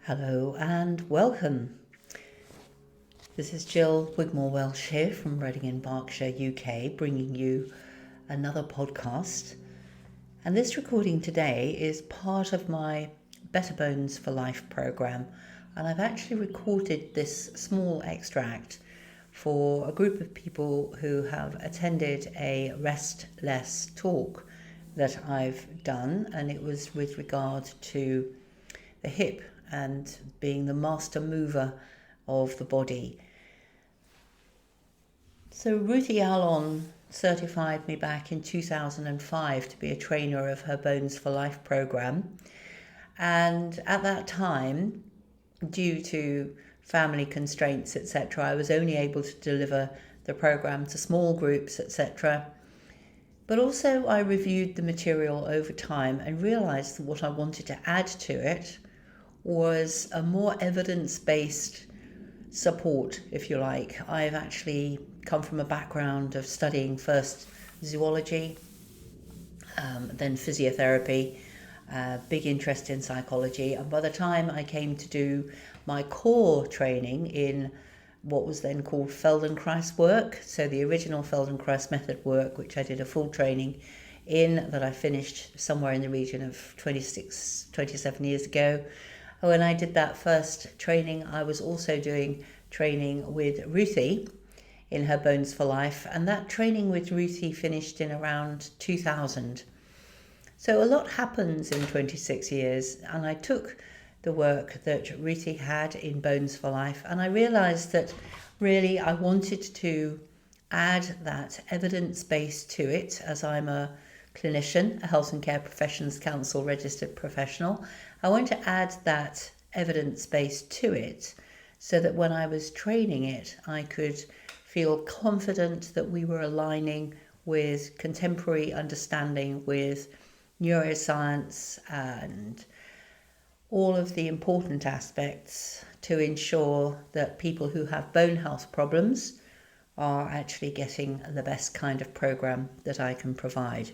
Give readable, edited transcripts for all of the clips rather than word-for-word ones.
Hello and welcome. This is Jill Wigmore-Welsh here from Reading in Berkshire, UK, bringing you another podcast. And this recording today is part of my Better Bones for Life program. And I've actually recorded this small extract for a group of people who have attended a Rest Less talk that I've done. And it was with regard to the hip and being the master mover of the body. So Ruthie Allon certified me back in 2005 to be a trainer of her Bones for Life program. And at that time, due to family constraints, etc., I was only able to deliver the program to small groups, etc. But also I reviewed the material over time and realized that what I wanted to add to it was a more evidence-based support, if you like. I've actually come from a background of studying first zoology, then physiotherapy, big interest in psychology, and by the time I came to do my core training in what was then called Feldenkrais work, so the original Feldenkrais Method work, which I did a full training in, that I finished somewhere in the region of 27 years ago. When I did that first training, I was also doing training with Ruthie in her Bones for Life, and that training with Ruthie finished in around 2000. So a lot happens in 26 years, and I took the work that Ruthie had in Bones for Life, and I realised that really I wanted to add that evidence base to it, as I'm a clinician, a Health and Care Professions Council registered professional. I want to add that evidence base to it so that when I was training it, I could feel confident that we were aligning with contemporary understanding, with neuroscience and all of the important aspects to ensure that people who have bone health problems are actually getting the best kind of program that I can provide.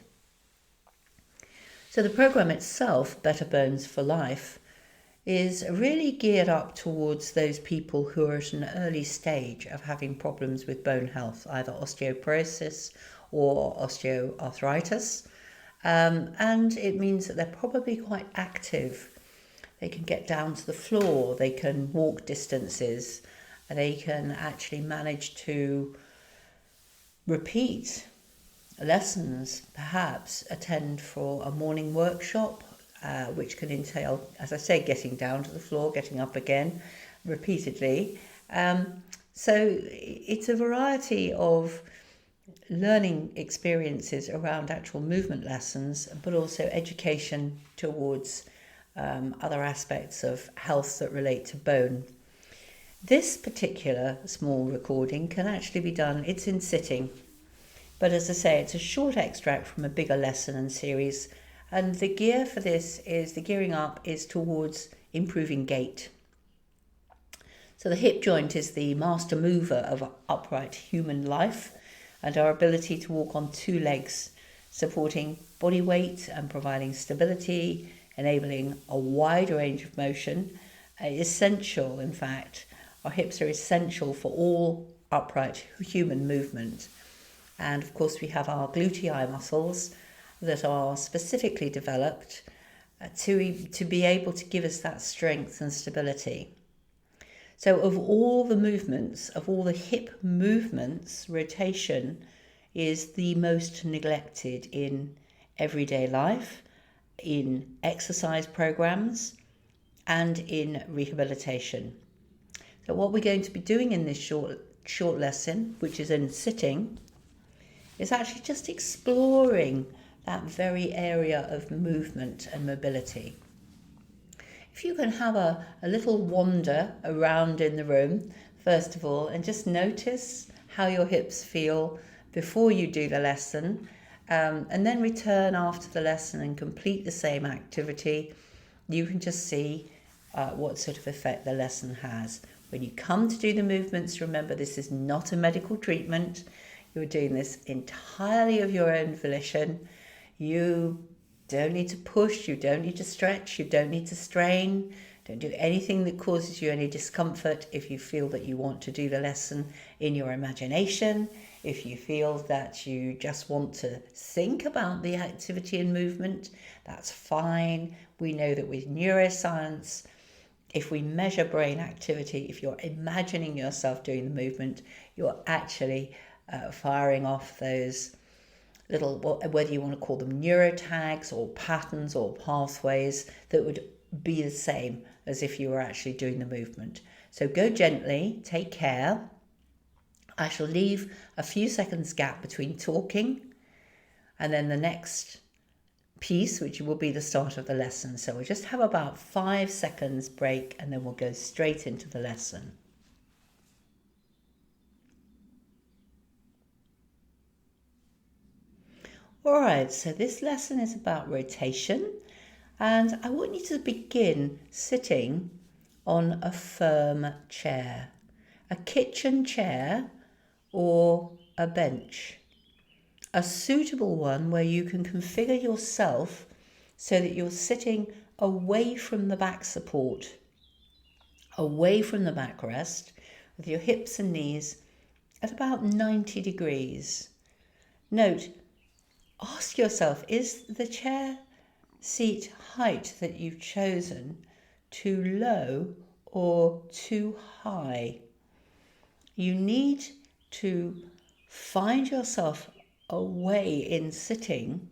So the program itself, Better Bones for Life, is really geared up towards those people who are at an early stage of having problems with bone health, either osteoporosis or osteoarthritis. And it means that they're probably quite active. They can get down to the floor, they can walk distances, they can actually manage to repeat lessons, perhaps attend for a morning workshop, which can entail, as I say, getting down to the floor, getting up again repeatedly. So it's a variety of learning experiences around actual movement lessons, but also education towards other aspects of health that relate to bone. This particular small recording can actually be done, it's in sitting. But as I say, it's a short extract from a bigger lesson and series. And the gear for this is, the gearing up is towards improving gait. So the hip joint is the master mover of upright human life and our ability to walk on two legs, supporting body weight and providing stability, enabling a wide range of motion. Essential, in fact, our hips are essential for all upright human movement. And of course we have our gluteal muscles that are specifically developed to be able to give us that strength and stability. So of all the movements, of all the hip movements, rotation is the most neglected in everyday life, in exercise programs, and in rehabilitation. So what we're going to be doing in this short lesson, which is in sitting, is actually just exploring that very area of movement and mobility. If you can have a little wander around in the room, first of all, and just notice how your hips feel before you do the lesson, and then return after the lesson and complete the same activity, you can just see what sort of effect the lesson has. When you come to do the movements, remember this is not a medical treatment. You're doing this entirely of your own volition. You don't need to push, you don't need to stretch, you don't need to strain, Don't do anything that causes you any discomfort. If you feel that you want to do the lesson in your imagination, if you feel that you just want to think about the activity and movement, that's fine. We know that with neuroscience, if we measure brain activity, if you're imagining yourself doing the movement, you're actually firing off those little, whether you want to call them neurotags or patterns or pathways, that would be the same as if you were actually doing the movement. So go gently, take care. I shall leave a few seconds gap between talking and then the next piece, which will be the start of the lesson. So we'll just have about 5 seconds break and then we'll go straight into the lesson. All right, so this lesson is about rotation, and I want you to begin sitting on a firm chair, a kitchen chair or a bench, a suitable one where you can configure yourself so that you're sitting away from the back support, away from the backrest, with your hips and knees at about 90 degrees. Note, ask yourself, is the chair seat height that you've chosen too low or too high? You need to find yourself a way in sitting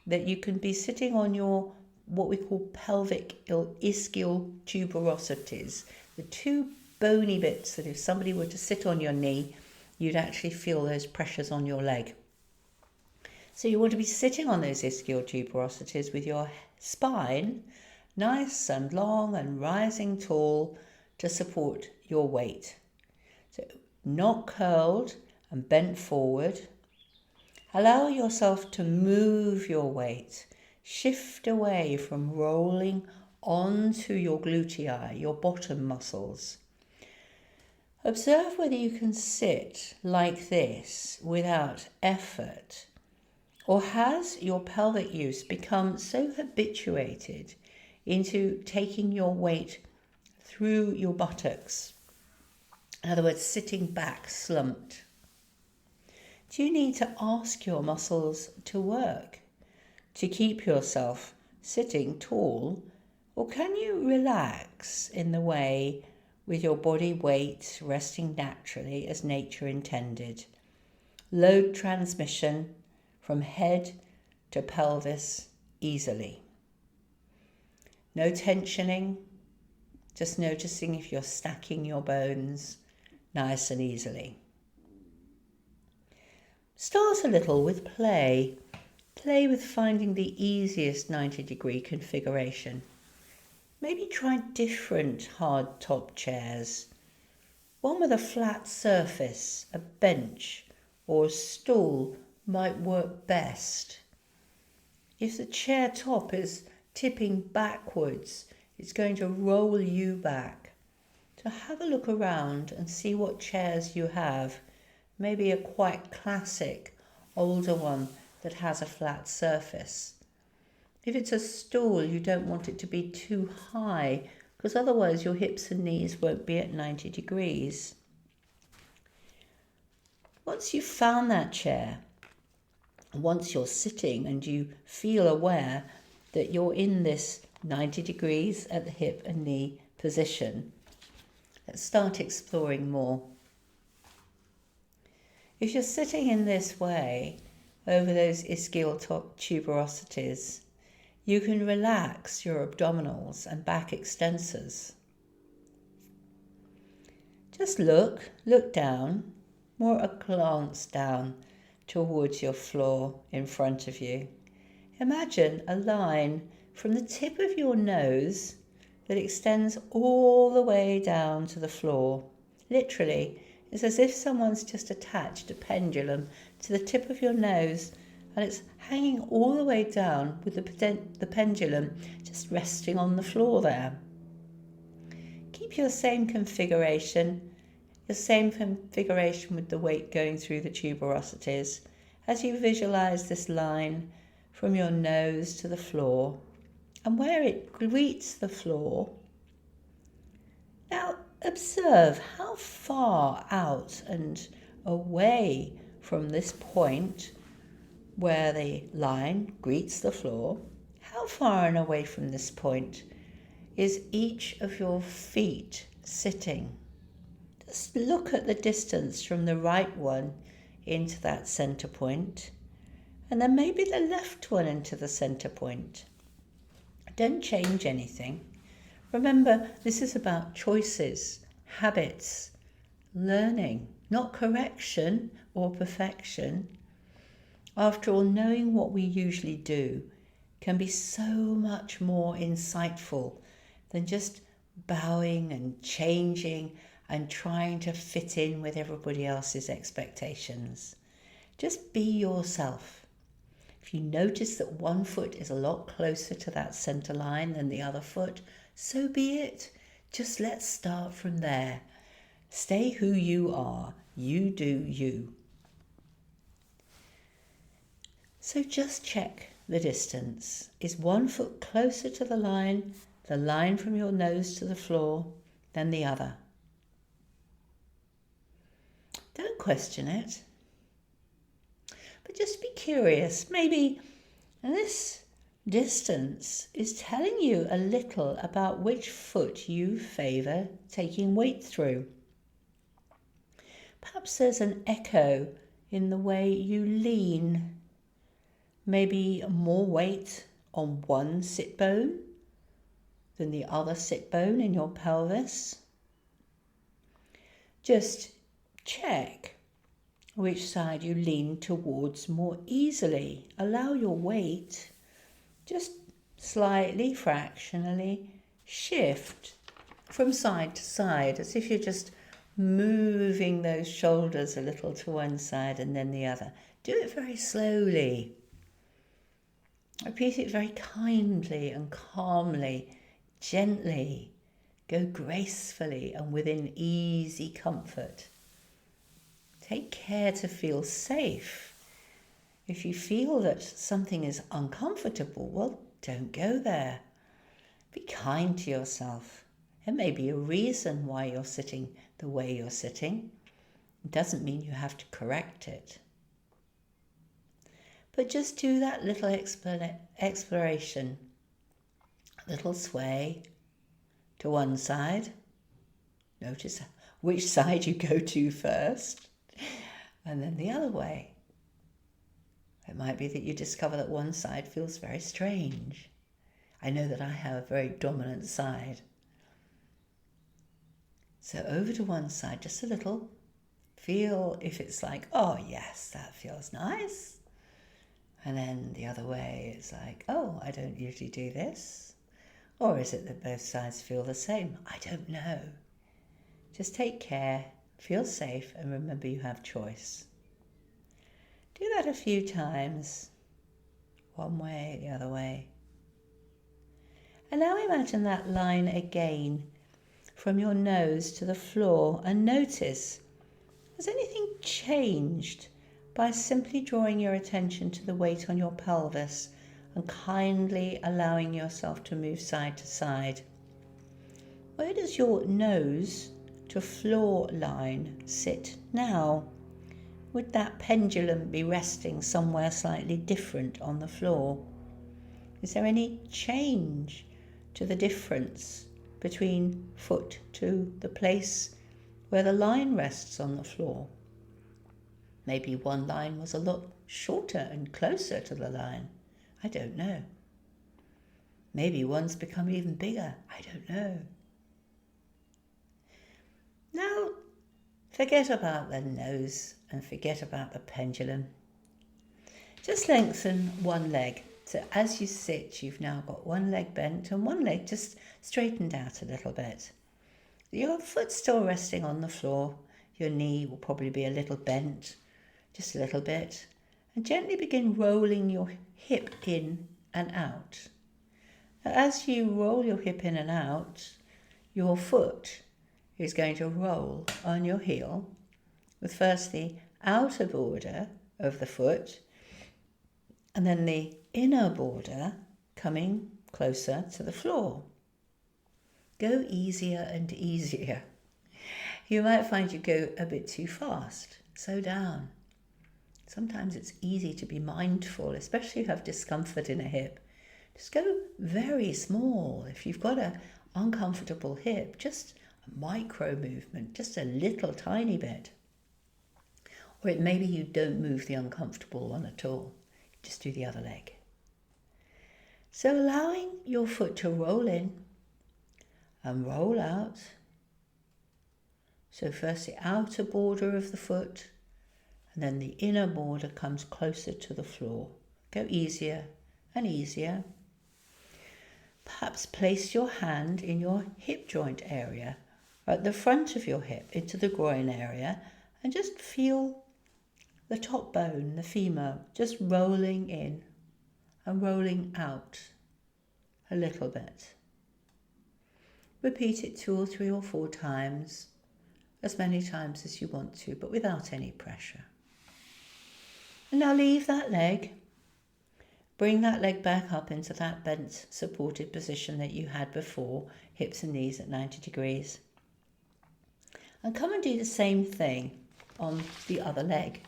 that you can be sitting on your what we call pelvic or ischial tuberosities, the two bony bits that if somebody were to sit on your knee, you'd actually feel those pressures on your leg. So you want to be sitting on those ischial tuberosities with your spine nice and long and rising tall to support your weight. So not curled and bent forward. Allow yourself to move your weight. Shift away from rolling onto your glutei, your bottom muscles. Observe whether you can sit like this without effort. Or has your pelvic use become so habituated into taking your weight through your buttocks? In other words, sitting back slumped. Do you need to ask your muscles to work to keep yourself sitting tall? Or can you relax in the way with your body weight resting naturally as nature intended? Load transmission from head to pelvis easily. No tensioning, just noticing if you're stacking your bones nice and easily. Start a little with play. Play with finding the easiest 90-degree configuration. Maybe try different hard top chairs. One with a flat surface, a bench or a stool might work best. If the chair top is tipping backwards, it's going to roll you back. So have a look around and see what chairs you have. Maybe a quite classic older one that has a flat surface. If it's a stool, you don't want it to be too high because otherwise your hips and knees won't be at 90 degrees. Once you've found that chair, once you're sitting and you feel aware that you're in this 90 degrees at the hip and knee position, let's start exploring more. If you're sitting in this way over those ischial tuberosities, you can relax your abdominals and back extensors. Just look down, more a glance down towards your floor in front of you. Imagine a line from the tip of your nose that extends all the way down to the floor. Literally, it's as if someone's just attached a pendulum to the tip of your nose and it's hanging all the way down with the pendulum just resting on the floor there. Keep your same configuration with the weight going through the tuberosities as you visualize this line from your nose to the floor, and where it greets the floor, observe how far out and away from this point where the line greets the floor, how far and away from this point is each of your feet sitting? Just look at the distance from the right one into that center point, and then maybe the left one into the center point. Don't change anything. Remember, this is about choices, habits, learning, not correction or perfection. After all, knowing what we usually do can be so much more insightful than just bowing and changing and trying to fit in with everybody else's expectations. Just be yourself. If you notice that one foot is a lot closer to that center line than the other foot, so be it. Just let's start from there. Stay who you are. You do you. So just check the distance. Is one foot closer to the line from your nose to the floor, than the other? Don't question it, but just be curious. Maybe this distance is telling you a little about which foot you favour taking weight through. Perhaps there's an echo in the way you lean. Maybe more weight on one sit bone than the other sit bone in your pelvis. Just check which side you lean towards more easily. Allow your weight just slightly, fractionally shift from side to side, as if you're just moving those shoulders a little to one side and then the other. Do it very slowly. Repeat it very kindly and calmly, gently. Go gracefully and within easy comfort. Take care to feel safe. If you feel that something is uncomfortable, well, don't go there. Be kind to yourself. There may be a reason why you're sitting the way you're sitting. It doesn't mean you have to correct it. But just do that little exploration. A little sway to one side. Notice which side you go to first, and then the other way. It might be that you discover that one side feels very strange. I know that I have a very dominant side. So over to one side, just a little. Feel if it's like, oh yes, that feels nice. And then the other way, it's like, oh, I don't usually do this. Or is it that both sides feel the same? I don't know. Just take care, feel safe, and remember you have choice. Do that a few times. One way, the other way. And now imagine that line again from your nose to the floor, and notice, has anything changed by simply drawing your attention to the weight on your pelvis and kindly allowing yourself to move side to side? Where does your nose to floor line sit now? Would that pendulum be resting somewhere slightly different on the floor? Is there any change to the difference between foot to the place where the line rests on the floor? Maybe one line was a lot shorter and closer to the line. I don't know. Maybe one's become even bigger. I don't know. Now, forget about the nose and forget about the pendulum. Just lengthen one leg. So as you sit, you've now got one leg bent and one leg just straightened out a little bit. Your foot's still resting on the floor. Your knee will probably be a little bent, just a little bit. And gently begin rolling your hip in and out. As you roll your hip in and out, your foot is going to roll on your heel with first the outer border of the foot and then the inner border coming closer to the floor. Go easier and easier. You might find you go a bit too fast. Slow down. Sometimes it's easy to be mindful, especially if you have discomfort in a hip. Just go very small. If you've got an uncomfortable hip, just a micro movement, just a little tiny bit. Or maybe you don't move the uncomfortable one at all. Just do the other leg. So allowing your foot to roll in and roll out. So first the outer border of the foot, and then the inner border comes closer to the floor. Go easier and easier. Perhaps place your hand in your hip joint area, at the front of your hip, into the groin area, and just feel the top bone, the femur, just rolling in and rolling out a little bit. Repeat it 2 or 3 or 4 times, as many times as you want to, but without any pressure. And now leave that leg. Bring that leg back up into that bent, supported position that you had before, hips and knees at 90 degrees. And come and do the same thing on the other leg.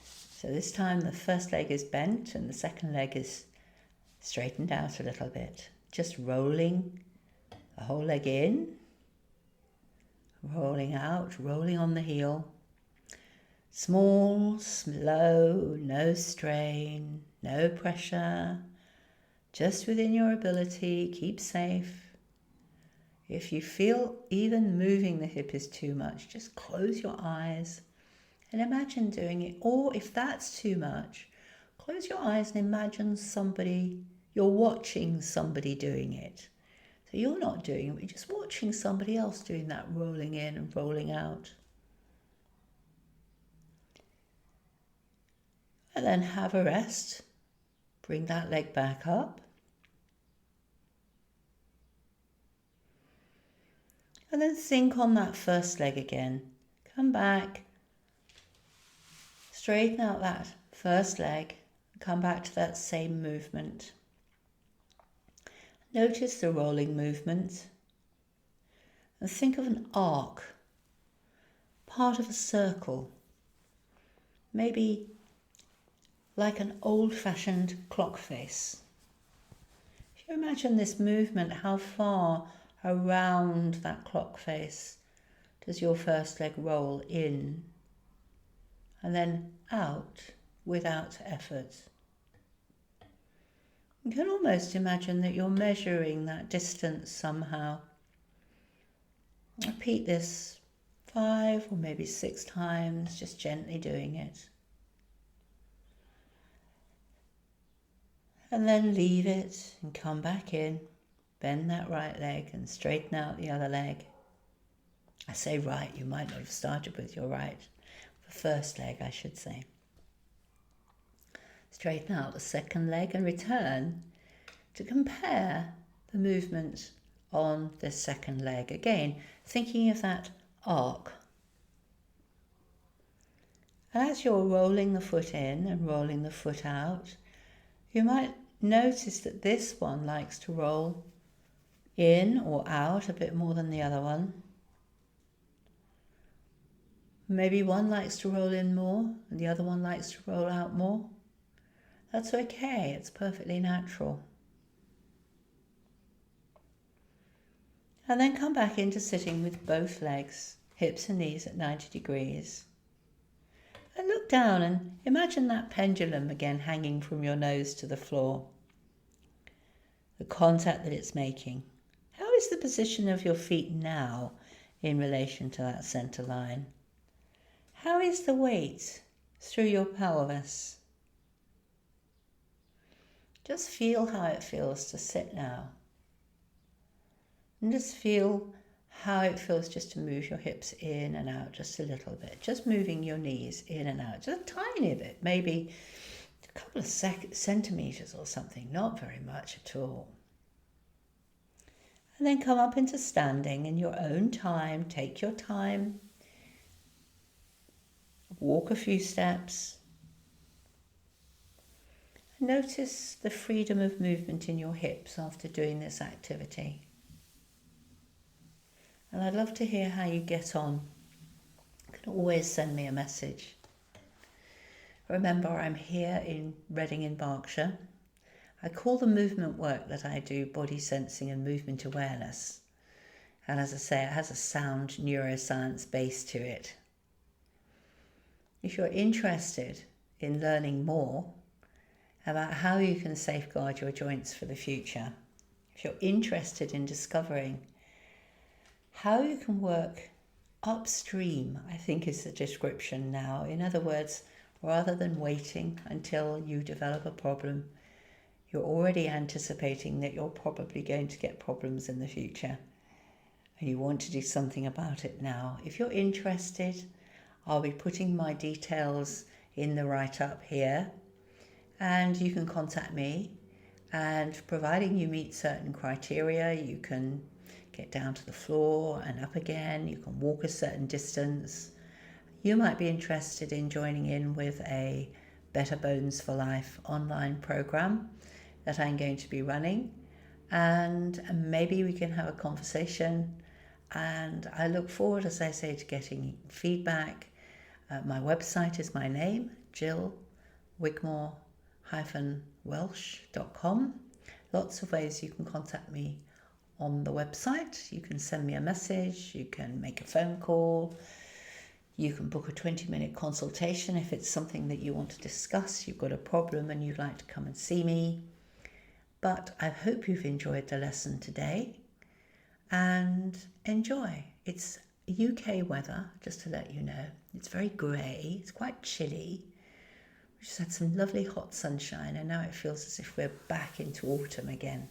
So this time the first leg is bent and the second leg is straightened out a little bit. Just rolling the whole leg in, rolling out, rolling on the heel. Small, slow, no strain, no pressure, just within your ability, keep safe. If you feel even moving the hip is too much, just close your eyes and imagine doing it. Or if that's too much, close your eyes and imagine you're watching somebody doing it. So you're not doing it, but you're just watching somebody else doing that rolling in and rolling out. And then have a rest. Bring that leg back up. And then think on that first leg again. Come back. Straighten out that first leg. Come back to that same movement. Notice the rolling movement. And think of an arc. Part of a circle. Maybe like an old-fashioned clock face. If you imagine this movement, how far around that clock face does your first leg roll in and then out without effort? You can almost imagine that you're measuring that distance somehow. Repeat this 5 or maybe 6 times, just gently doing it. And then leave it and come back in. Bend that right leg and straighten out the other leg. I say right, you might not have started with your right. The first leg, I should say. Straighten out the second leg and return to compare the movement on the second leg. Again, thinking of that arc. And as you're rolling the foot in and rolling the foot out, you might notice that this one likes to roll in or out a bit more than the other one. Maybe one likes to roll in more and the other one likes to roll out more. That's okay, it's perfectly natural. And then come back into sitting with both legs, hips and knees at 90 degrees. And look down and imagine that pendulum again hanging from your nose to the floor. The contact that it's making. How is the position of your feet now in relation to that center line? How is the weight through your pelvis? Just feel how it feels to sit now. And just feel how it feels just to move your hips in and out just a little bit. Just moving your knees in and out, just a tiny bit, maybe a couple of centimeters or something, not very much at all. And then come up into standing in your own time. Take your time. Walk a few steps. Notice the freedom of movement in your hips after doing this activity. And I'd love to hear how you get on can always send me a message. Remember, I'm here in Reading in Berkshire. I call the movement work that I do body sensing and movement awareness. And as I say, it has a sound neuroscience base to it. If you're interested in learning more about how you can safeguard your joints for the future, if you're interested in discovering how you can work upstream, I think is the description now. In other words, rather than waiting until you develop a problem, you're already anticipating that you're probably going to get problems in the future and you want to do something about it now. If you're interested, I'll be putting my details in the write-up here, and you can contact me, and providing you meet certain criteria, you can get down to the floor and up again, you can walk a certain distance. You might be interested in joining in with a Better Bones for Life online program that I'm going to be running, and maybe we can have a conversation. And I look forward, as I say, to getting feedback. My website is my name, Jill Wigmore-Welsh.com. Lots of ways you can contact me on the website. You can send me a message, you can make a phone call, you can book a 20-minute consultation if it's something that you want to discuss, you've got a problem and you'd like to come and see me. But I hope you've enjoyed the lesson today, and enjoy. It's UK weather, just to let you know. It's very grey, it's quite chilly. We just had some lovely hot sunshine, and now it feels as if we're back into autumn again.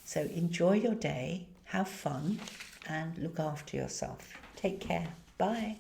So enjoy your day, have fun, and look after yourself. Take care. Bye.